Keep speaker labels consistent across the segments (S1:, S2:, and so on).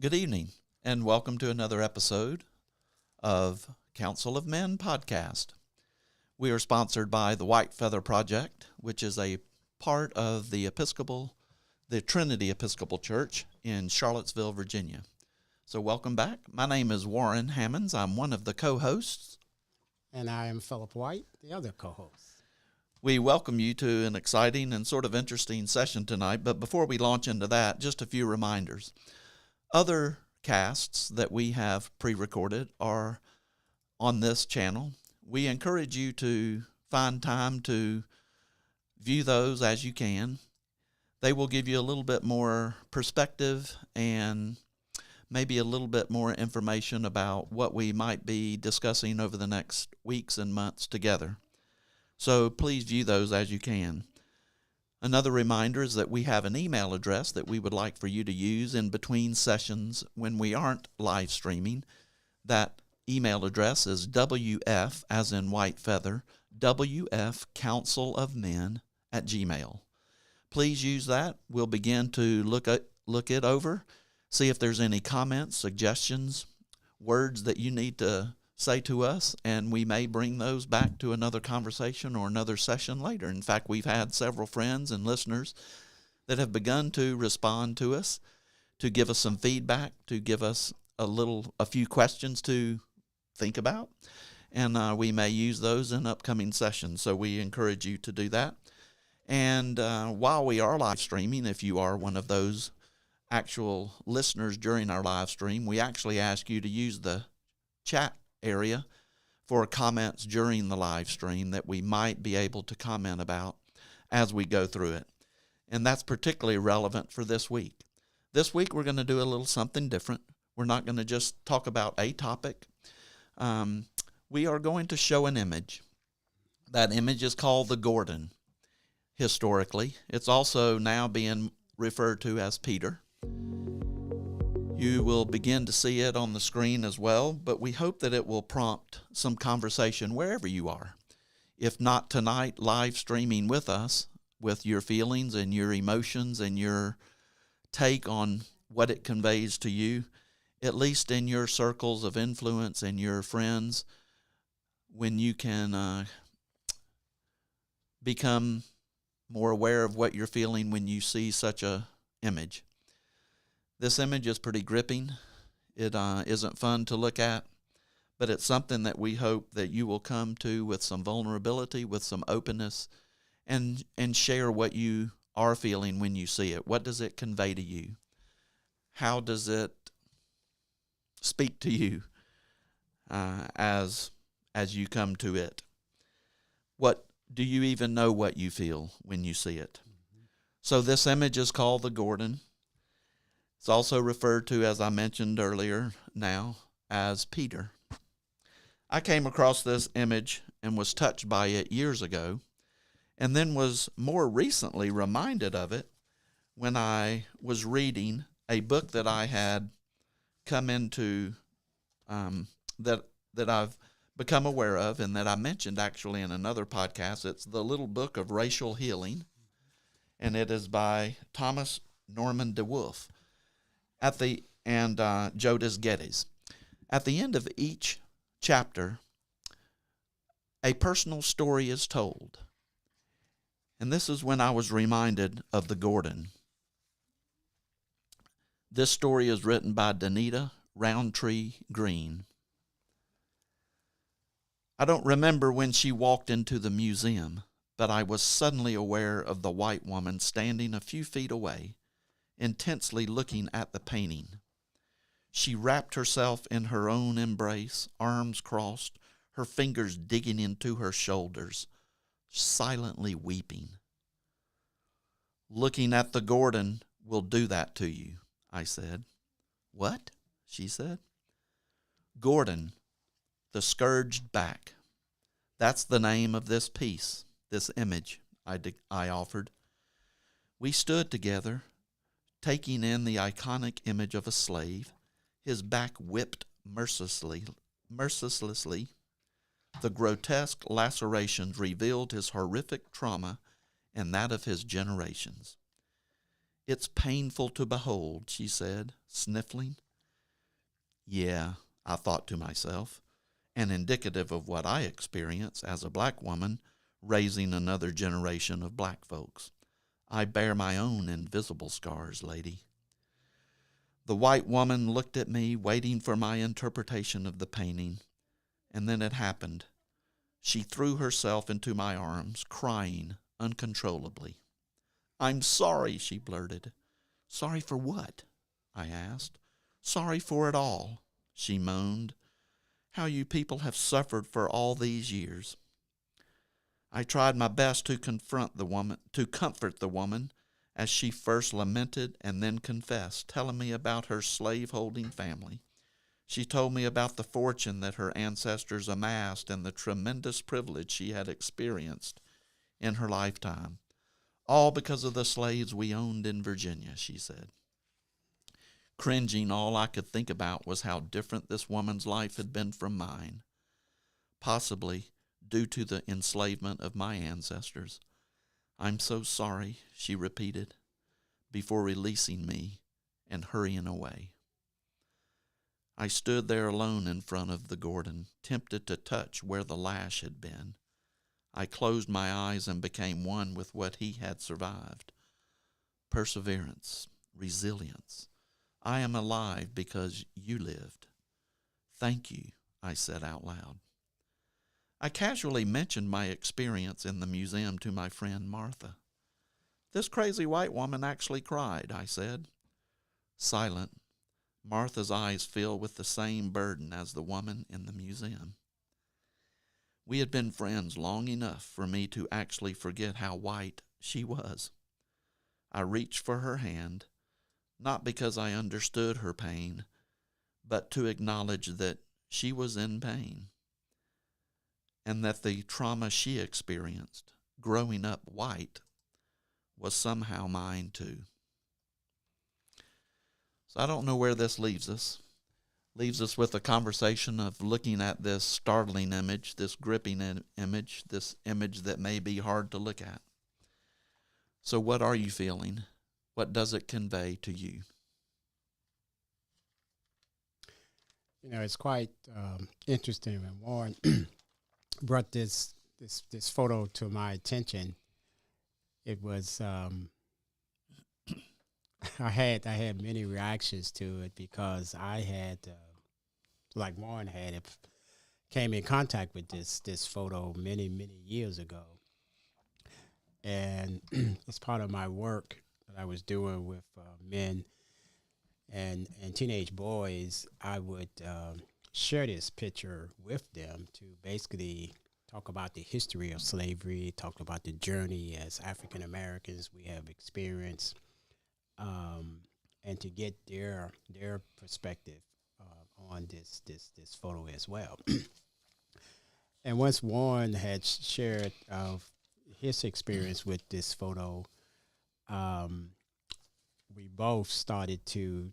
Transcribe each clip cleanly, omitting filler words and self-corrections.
S1: Good evening, and welcome to another episode of Counsel of Men podcast. We are sponsored by the White Feather Project, which is a part of the Trinity Episcopal Church in Charlottesville, Virginia. So welcome back. My name is Warren Hammonds. I'm one of the co-hosts.
S2: And I am Philip White, the other co-host.
S1: We welcome you to an exciting and sort of interesting session tonight, but before we launch into that, just a few reminders. Other casts that we have pre-recorded are on this channel. We encourage you to find time to view those as you can. They will give you a little bit more perspective and maybe a little bit more information about what we might be discussing over the next weeks and months together. So please view those as you can. Another reminder is that we have an email address that we would like for you to use in between sessions when we aren't live streaming. That email address is WF, as in White Feather, WF Counsel of Men at Gmail. Please use that. We'll begin to look it over, see if there's any comments, suggestions, words that you need to say to us, and we may bring those back to another conversation or another session later. In fact, we've had several friends and listeners that have begun to respond to us, to give us some feedback, to give us a few questions to think about, and we may use those in upcoming sessions. So we encourage you to do that. And while we are live streaming, if you are one of those actual listeners during our live stream, we actually ask you to use the chat area for comments during the live stream that we might be able to comment about as we go through it. And that's particularly relevant for this week. This week we're going to do a little something different. We're not going to just talk about a topic. We are going to show an image. That image is called the Gordon. Historically, it's also now being referred to as Peter. You will begin to see it on the screen as well, but we hope that it will prompt some conversation wherever you are. If not tonight, live streaming with us, with your feelings and your emotions and your take on what it conveys to you, at least in your circles of influence and your friends, when you can become more aware of what you're feeling when you see such a image. This image is pretty gripping. It isn't fun to look at, but it's something that we hope that you will come to with some vulnerability, with some openness, and share what you are feeling when you see it. What does it convey to you? How does it speak to you as you come to it? What do you even know what you feel when you see it? So this image is called the Gordon. It's also referred to, as I mentioned earlier now, as Peter. I came across this image and was touched by it years ago, and then was more recently reminded of it when I was reading a book that I had come into, that I've become aware of, and that I mentioned actually in another podcast. It's The Little Book of Racial Healing, and it is by Thomas Norman DeWolf. And Jodis Geddes. At the end of each chapter, a personal story is told. And this is when I was reminded of the Gordon. This story is written by Danita Roundtree Green. I don't remember when she walked into the museum, but I was suddenly aware of the white woman standing a few feet away, intensely looking at the painting. She wrapped herself in her own embrace, arms crossed, her fingers digging into her shoulders, silently weeping. Looking at the Gordon will do that to you, I said. What? She said. Gordon, the scourged back. That's the name of this piece, this image, I offered. We stood together, taking in the iconic image of a slave, his back whipped mercilessly. The grotesque lacerations revealed his horrific trauma and that of his generations. It's painful to behold, she said, sniffling, Yeah, I thought to myself, and indicative of what I experience as a black woman raising another generation of black folks. I bear my own invisible scars, lady. The white woman looked at me, waiting for my interpretation of the painting, and then it happened. She threw herself into my arms, crying uncontrollably. "I'm sorry," she blurted. "Sorry for what?" I asked. "Sorry for it all," she moaned. "How you people have suffered for all these years." I tried my best to comfort the woman, as she first lamented and then confessed, telling me about her slave-holding family. She told me about the fortune that her ancestors amassed and the tremendous privilege she had experienced in her lifetime, all because of the slaves we owned in Virginia, she said. Cringing, all I could think about was how different this woman's life had been from mine, possibly due to the enslavement of my ancestors. "I'm so sorry," she repeated, before releasing me and hurrying away. I stood there alone in front of the Gordon, tempted to touch where the lash had been. I closed my eyes and became one with what he had survived. Perseverance, resilience. I am alive because you lived. "Thank you," I said out loud. I casually mentioned my experience in the museum to my friend Martha. "This crazy white woman actually cried," I said. Silent, Martha's eyes filled with the same burden as the woman in the museum. We had been friends long enough for me to actually forget how white she was. I reached for her hand, not because I understood her pain, but to acknowledge that she was in pain, and that the trauma she experienced, growing up white, was somehow mine too. So I don't know where this leaves us. Leaves us with a conversation of looking at this startling image, this gripping image, this image that may be hard to look at. So what are you feeling? What does it convey to you?
S2: You know, it's quite interesting when Warren brought this photo to my attention. It was I had many reactions to it because I had like Warren had came in contact with this photo many years ago, and it's part of my work that I was doing with men and teenage boys. I would share this picture with them to basically talk about the history of slavery, talk about the journey as African Americans we have experienced, and to get their perspective on this photo as well. And once Warren had shared his experience with this photo, we both started to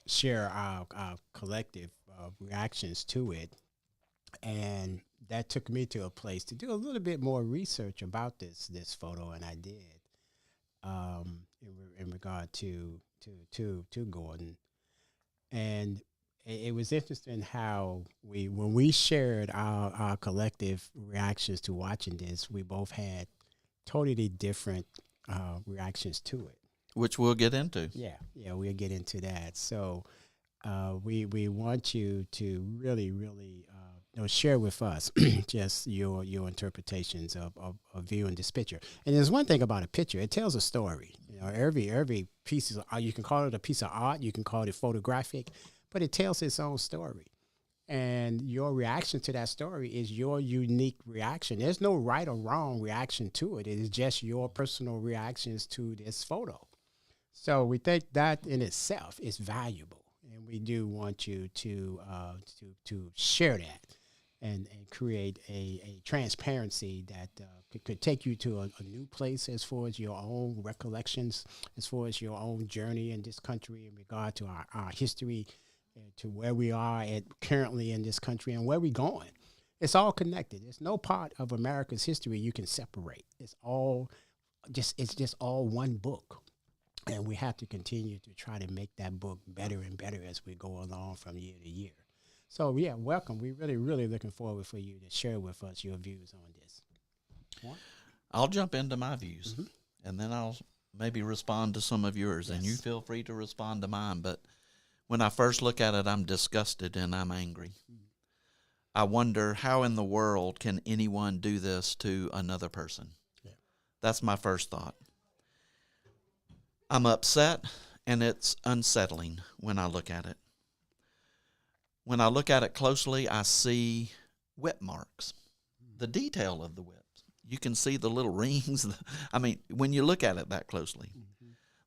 S2: share our collective reactions to it. And that took me to a place to do a little bit more research about this photo, and I did in regard to Gordon. And it was interesting how when we shared our collective reactions to watching this, we both had totally different reactions to it,
S1: Which we'll get into.
S2: Yeah, we'll get into that. So we want you to really share with us just your interpretations of viewing this picture. And there's one thing about a picture; it tells a story. You know, every piece is you can call it a piece of art, you can call it photographic, but it tells its own story. And your reaction to that story is your unique reaction. There's no right or wrong reaction to it. It is just your personal reactions to this photo. So we think that in itself is valuable, and we do want you to share that and create a transparency that could take you to a new place as far as your own recollections, as far as your own journey in this country in regard to our history, to where we are currently in this country and where we're going. It's all connected. There's no part of America's history you can separate. It's just all one book. And we have to continue to try to make that book better and better as we go along from year to year. So, yeah, welcome. We're really, really looking forward for you to share with us your views on this.
S1: I'll jump into my views, and then I'll maybe respond to some of yours, and you feel free to respond to mine. But when I first look at it, I'm disgusted and I'm angry. I wonder how in the world can anyone do this to another person? Yeah. That's my first thought. I'm upset, and it's unsettling when I look at it. When I look at it closely, I see whip marks, the detail of the whips. You can see the little rings. I mean, when you look at it that closely,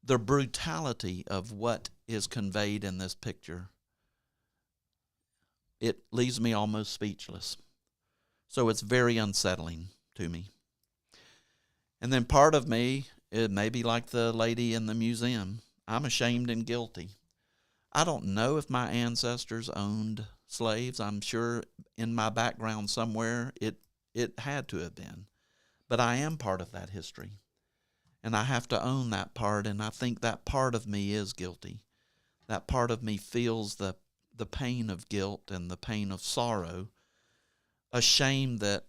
S1: the brutality of what is conveyed in this picture, it leaves me almost speechless. So it's very unsettling to me. And then part of me, it may be like the lady in the museum. I'm ashamed and guilty. I don't know if my ancestors owned slaves. I'm sure in my background somewhere it had to have been. But I am part of that history. And I have to own that part, and I think that part of me is guilty. That part of me feels the pain of guilt and the pain of sorrow, ashamed that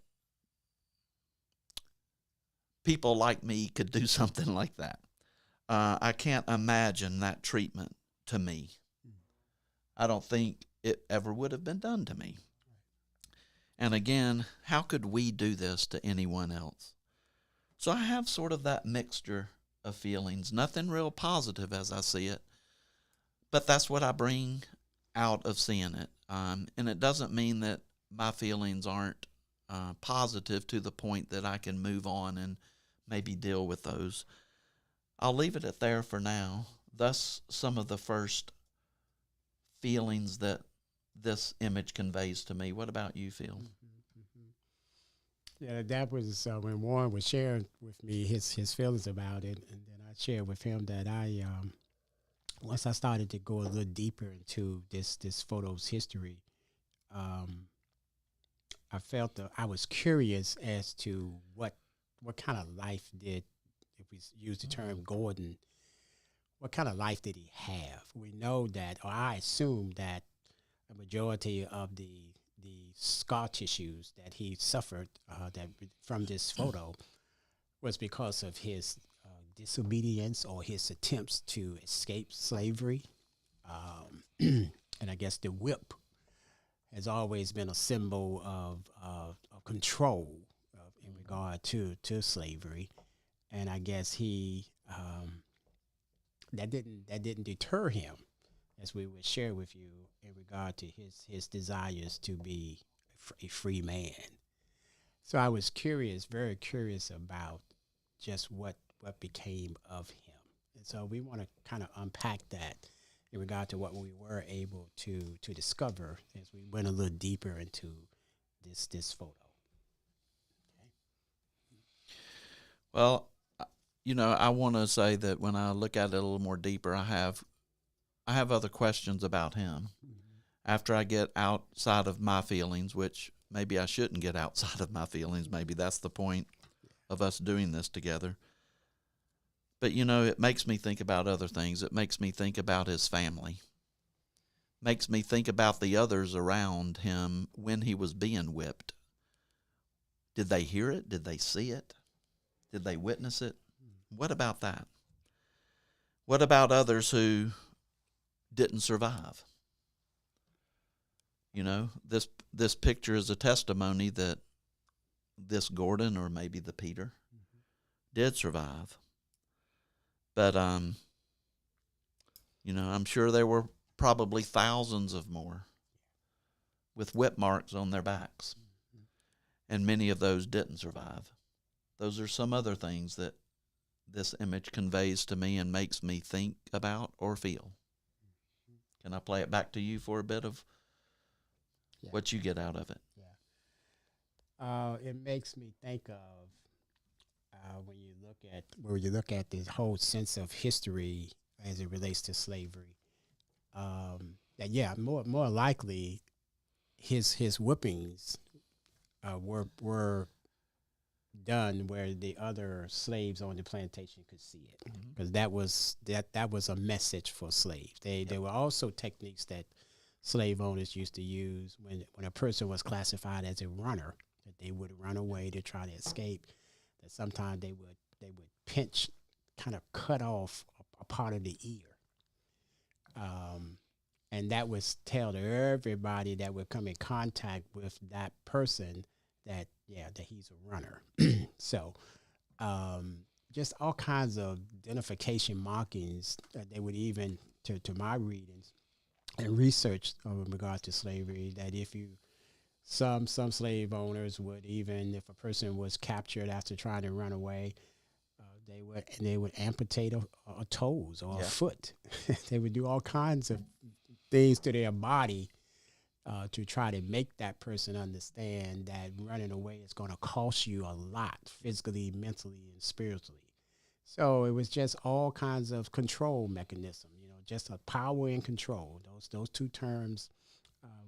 S1: people like me could do something like that. I can't imagine that treatment to me. I don't think it ever would have been done to me. And again, how could we do this to anyone else? So I have sort of that mixture of feelings, nothing real positive as I see it, but that's what I bring out of seeing it. And it doesn't mean that my feelings aren't positive to the point that I can move on and maybe deal with those. I'll leave it at there for now. Thus, some of the first feelings that this image conveys to me. What about you, Phil?
S2: Yeah, that was when Warren was sharing with me his feelings about it, and then I shared with him that I once I started to go a little deeper into this photo's history, I felt I was curious as to what kind of life did, if we use the term Gordon, what kind of life did he have? We know that, or I assume that a majority of the scar tissues that he suffered that from this photo was because of his disobedience or his attempts to escape slavery. And I guess the whip has always been a symbol of control in regard to slavery. And I guess he that didn't deter him, as we would share with you, in regard to his desires to be a free man. So I was curious, very curious about just what became of him. And so we want to kind of unpack that in regard to what we were able to discover as we went a little deeper into this photo. Okay.
S1: Well, I want to say that when I look at it a little more deeper, I have other questions about him. After I get outside of my feelings, which maybe I shouldn't get outside of my feelings. Maybe that's the point of us doing this together. But, it makes me think about other things. It makes me think about his family. Makes me think about the others around him when he was being whipped. Did they hear it? Did they see it? Did they witness it? What about that? What about others who didn't survive? This picture is a testimony that this Gordon, or maybe the Peter, did survive. But, I'm sure there were probably thousands of more with whip marks on their backs. And many of those didn't survive. Those are some other things that this image conveys to me and makes me think about or feel. Can I play it back to you for a bit of what you get out of it?
S2: Yeah. It makes me think of when you look at this whole sense of history as it relates to slavery. That more likely his whippings were done where the other slaves on the plantation could see it, because that was a message for slaves. There were also techniques that slave owners used to use when a person was classified as a runner, that they would run away to try to escape. That sometimes they would pinch, kind of cut off a part of the ear, and that was tell to everybody that would come in contact with that person that he's a runner. So just all kinds of identification markings that they would even to my readings and research in regard to slavery, that if you some slave owners would, even if a person was captured after trying to run away, they would amputate a toes or a foot. They would do all kinds of things to their body to try to make that person understand that running away is going to cost you a lot, physically, mentally, and spiritually. So it was just all kinds of control mechanism, just a power and control. Those two terms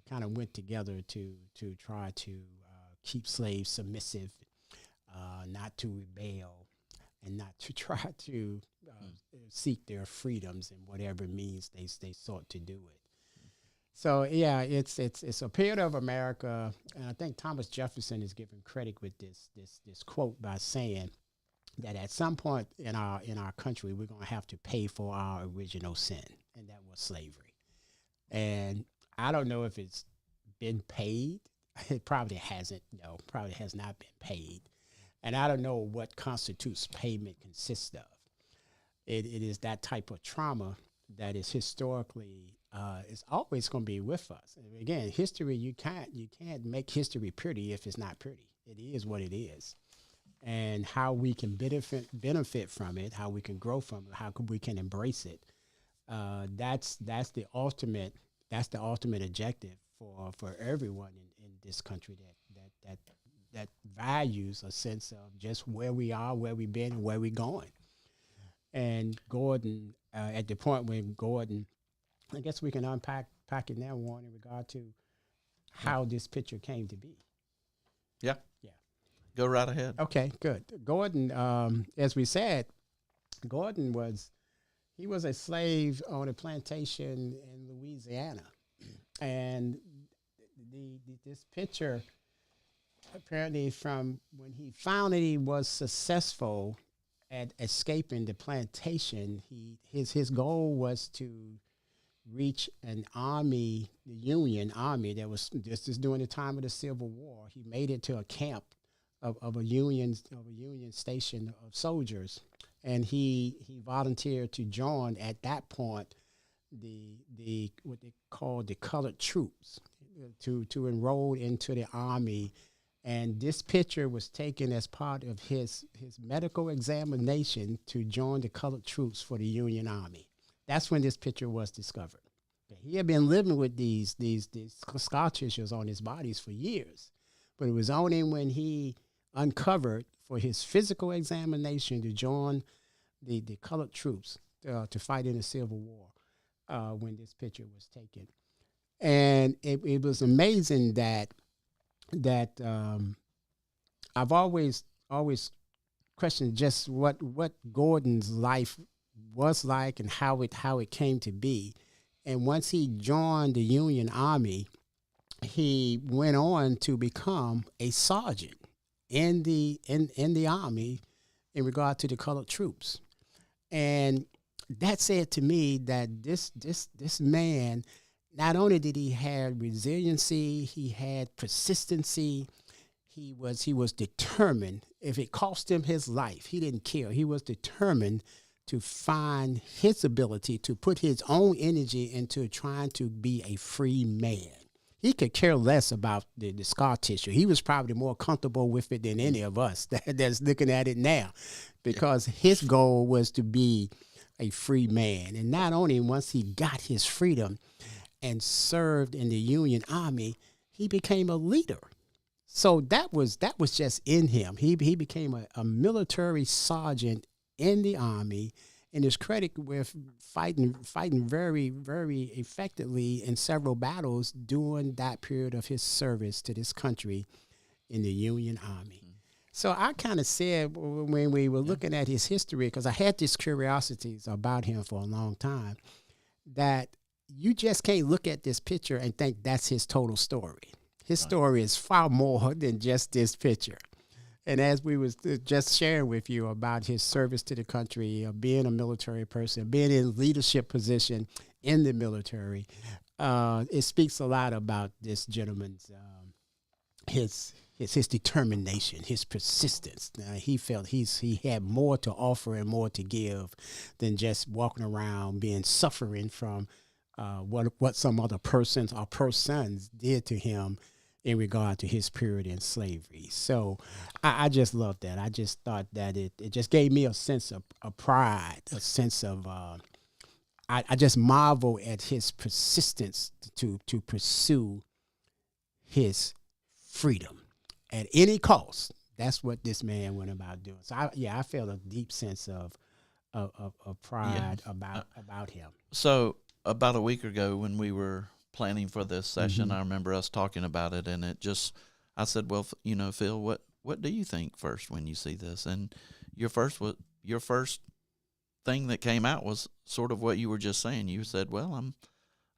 S2: kind of went together to try to keep slaves submissive, not to rebel, and not to try to seek their freedoms in whatever means they sought to do it. So yeah, it's a period of America, and I think Thomas Jefferson is given credit with this quote by saying that at some point in our country we're going to have to pay for our original sin, and that was slavery. And I don't know if it's been paid. It probably hasn't. No, probably has not been paid. And I don't know what constitutes payment consists of. It is that type of trauma that is historically is always going to be with us. And again, history, you can't make history pretty if it's not pretty. It is what it is. And how we can benefit from it, how we can grow from it, how we can embrace it. That's the ultimate objective for everyone in this country that values a sense of just where we are, where we've been, and where we're going. And Gordon, at the point when Gordon, I guess we can unpack it now, Warren, in regard to how this picture came to be.
S1: Yeah.
S2: Yeah.
S1: Go right ahead.
S2: Okay, good. Gordon, as we said, Gordon was a slave on a plantation in Louisiana. And this picture, apparently from when he found that he was successful at escaping the plantation, his goal was to reach an army, the Union Army that was just during the time of the Civil War. He made it to a camp of a Union station of soldiers, and he volunteered to join at that point the what they call the colored troops to enroll into the army. And this picture was taken as part of his medical examination to join the colored troops for the Union Army. That's when this picture was discovered. He had been living with these scar tissues on his bodies for years, but it was only when he uncovered for his physical examination to join the colored troops to fight in the Civil War when this picture was taken. And it was amazing that I've always questioned just what Gordon's life was like and how it came to be. And once he joined the Union Army, he went on to become a sergeant in the Army in regard to the colored troops. And that said to me that this man, not only did he have resiliency, he had persistency. He was determined. If it cost him his life, he didn't care. He was determined to find his ability to put his own energy into trying to be a free man. He could care less about the scar tissue. He was probably more comfortable with it than any of us that's looking at it now, because his goal was to be a free man. And not only once he got his freedom and served in the Union Army, he became a leader. So that was just in him. He became a military sergeant in the Army, and is credited with fighting very, very effectively in several battles during that period of his service to this country in the Union Army. So I kind of said when we were looking at his history, because I had these curiosities about him for a long time, that you just can't look at this picture and think that's his total story. His story is far more than just this picture. And as we was just sharing with you about his service to the country, being a military person, being in leadership position in the military, it speaks a lot about this gentleman's his determination, his persistence. He felt he had more to offer and more to give than just walking around suffering from what some other persons or persons did to him in regard to his period in slavery. So I just loved that. I just thought that it just gave me a sense of pride, a sense of I just marvel at his persistence to pursue his freedom at any cost. That's what this man went about doing. So I felt a deep sense of pride about him.
S1: So about a week ago when we were planning for this session, I remember us talking about it, and I said, well, Phil, what do you think first when you see this? And your first thing that came out was sort of what you were just saying. You said, well,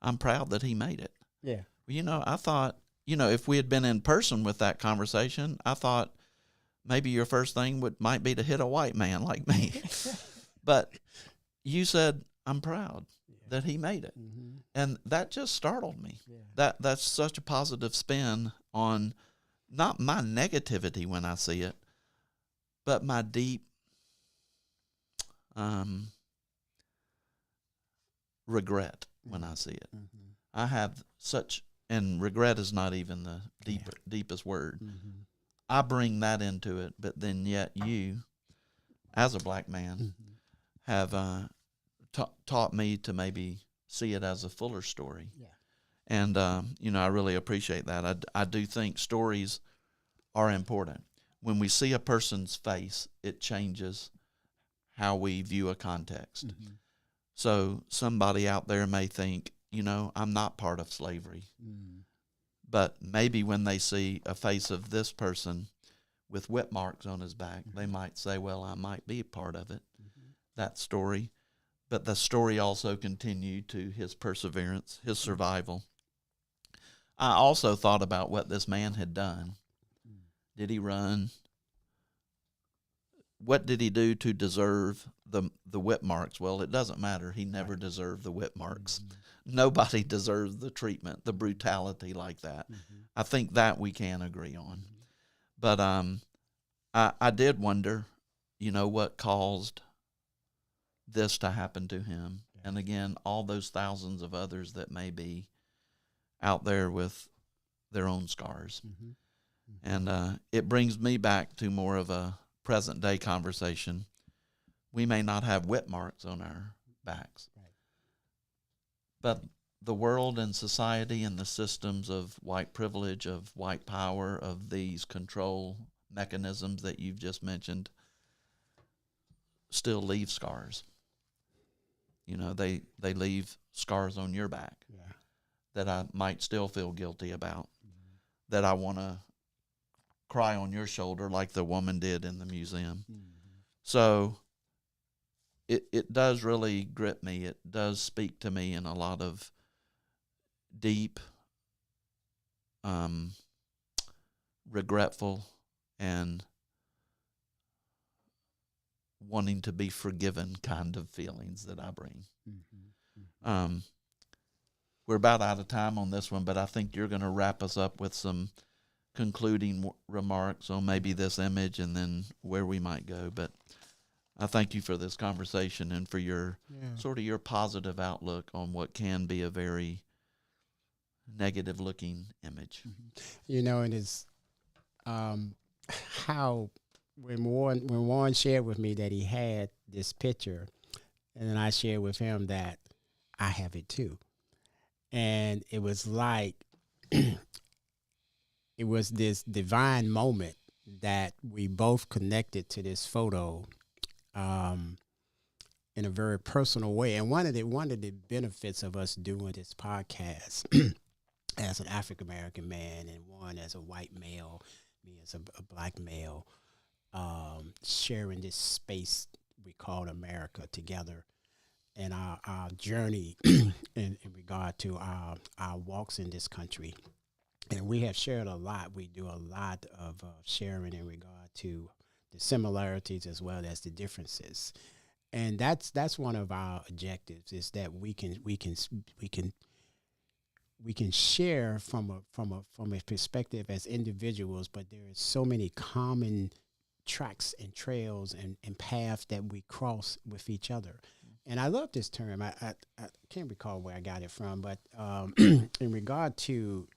S1: I'm proud that he made it.
S2: Yeah.
S1: I thought, if we had been in person with that conversation, I thought maybe your first thing might be to hit a white man like me. But you said, I'm proud that he made it. Mm-hmm. And that just startled me. Yeah. That's such a positive spin on not my negativity when I see it, but my deep regret when I see it. Mm-hmm. I have and regret is not even the deepest word. Mm-hmm. I bring that into it, but then yet you, as a black man, have taught me to maybe see it as a fuller story. Yeah. And, I really appreciate that. I do think stories are important. When we see a person's face, it changes how we view a context. Mm-hmm. So somebody out there may think, I'm not part of slavery. Mm. But maybe when they see a face of this person with whip marks on his back, they might say, well, I might be a part of it, that story. But the story also continued to his perseverance, his survival. I also thought about what this man had done. Did he run? What did he do to deserve the whip marks? Well, it doesn't matter. He never deserved the whip marks. Mm-hmm. Nobody deserves the treatment, the brutality like that. Mm-hmm. I think that we can agree on. Mm-hmm. But I did wonder, what caused this to happen to him. Yeah. And again, all those thousands of others that may be out there with their own scars. Mm-hmm. Mm-hmm. And it brings me back to more of a present day conversation. We may not have whip marks on our backs, right, but the world and society and the systems of white privilege, of white power, of these control mechanisms that you've just mentioned still leave scars. They leave scars on your back, yeah, that I might still feel guilty about, that I want to cry on your shoulder like the woman did in the museum. Mm-hmm. So it does really grip me. It does speak to me in a lot of deep, regretful and wanting to be forgiven kind of feelings that I bring. Mm-hmm. Mm-hmm. We're about out of time on this one, but I think you're going to wrap us up with some concluding remarks on maybe this image and then where we might go. But I thank you for this conversation and for your sort of your positive outlook on what can be a very negative looking image.
S2: Mm-hmm. And it's how when Warren shared with me that he had this picture, and then I shared with him that I have it too. And it was like it was this divine moment that we both connected to this photo in a very personal way. And one of the benefits of us doing this podcast as an African American man and one as a white male, me as a black male, sharing this space we call America together, and our journey in regard to our walks in this country. And we have shared a lot. We do a lot of sharing in regard to the similarities as well as the differences. And that's one of our objectives, is that we can share from a perspective as individuals, but there is so many common tracks and trails and paths that we cross with each other. And I love this term. I can't recall where I got it from, but in regard to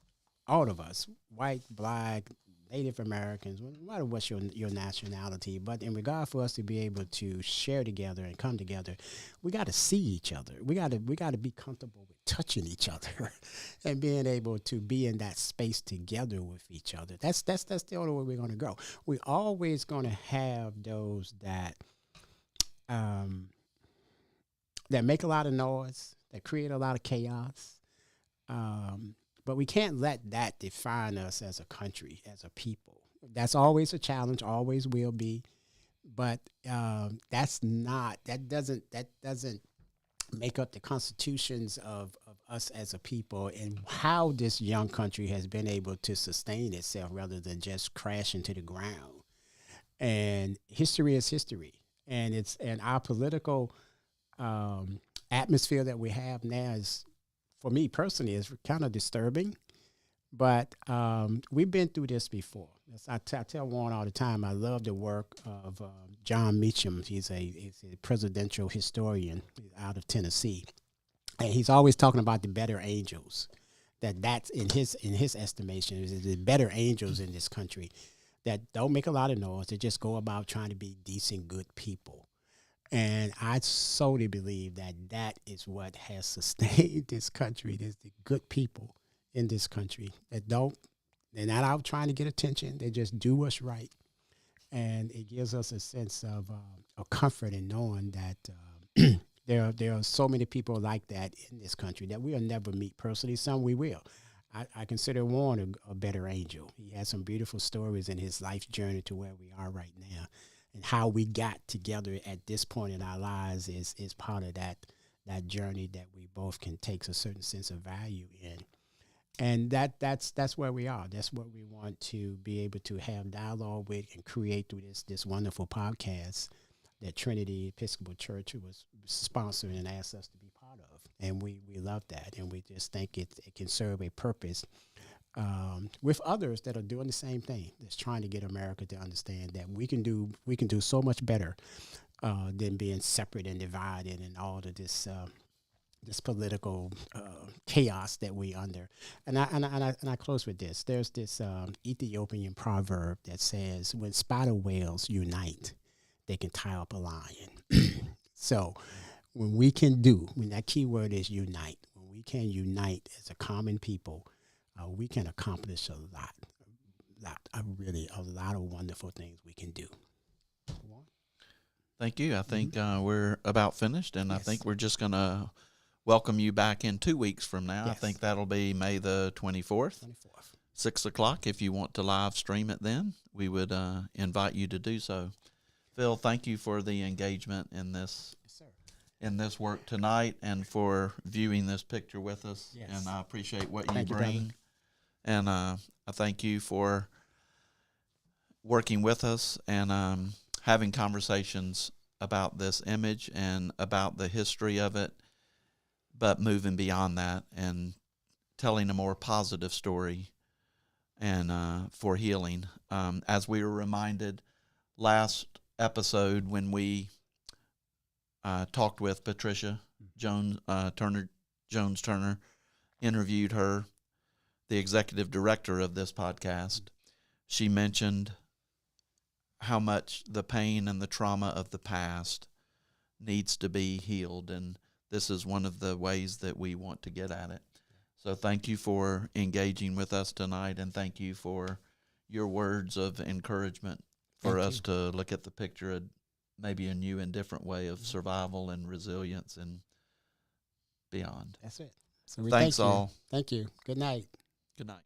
S2: all of us, white, black, Native Americans, no matter what's your nationality, but in regard for us to be able to share together and come together, we got to see each other. We got to be comfortable with touching each other and being able to be in that space together with each other. That's the only way we're going to grow. We're always going to have those that that make a lot of noise, that create a lot of chaos. But we can't let that define us as a country, as a people. That's always a challenge, always will be. But that doesn't make up the constitutions of us as a people, and how this young country has been able to sustain itself rather than just crash into the ground. And history is history, and our political atmosphere that we have now is, for me personally, is kind of disturbing. But we've been through this before. I tell Warren all the time, I love the work of John Meacham. He's a presidential historian out of Tennessee. And he's always talking about the better angels. That's in his estimation, is the better angels in this country that don't make a lot of noise. They just go about trying to be decent, good people. And I solely believe that is what has sustained this country. There's the good people in this country that they're not out trying to get attention. They just do what's right. And it gives us a sense of comfort in knowing that there are so many people like that in this country that we'll never meet personally. Some we will. I consider Warren a better angel. He has some beautiful stories in his life journey to where we are right now. And how we got together at this point in our lives is part of that journey that we both can take a certain sense of value in. And that's where we are. That's what we want to be able to have dialogue with and create through this wonderful podcast that Trinity Episcopal Church was sponsoring and asked us to be part of. And we love that. And we just think it can serve a purpose with others that are doing the same thing, that's trying to get America to understand that we can do so much better than being separate and divided and all of this political chaos that we under. And I close with this. There's this Ethiopian proverb that says, when spider whales unite, they can tie up a lion. So when that key word is unite, when we can unite as a common people, we can accomplish a lot of wonderful things we can do.
S1: Thank you. I think we're about finished, and yes. I think we're just going to welcome you back in 2 weeks from now. Yes. I think that'll be May the 24th. 6 o'clock. If you want to live stream it then, we would invite you to do so. Phil, thank you for the engagement in this. Yes, sir. In this work tonight, and for viewing this picture with us. Yes. And I appreciate what you bring. And I thank you for working with us and having conversations about this image and about the history of it, but moving beyond that and telling a more positive story and for healing. As we were reminded last episode when we talked with Patricia Jones Turner, interviewed her, the executive director of this podcast. She mentioned how much the pain and the trauma of the past needs to be healed, and this is one of the ways that we want to get at it. So thank you for engaging with us tonight, and thank you for your words of encouragement for us to look at the picture maybe a new and different way of survival and resilience and beyond.
S2: That's it. So
S1: thanks all.
S2: Thank you. Good night.
S1: Good night.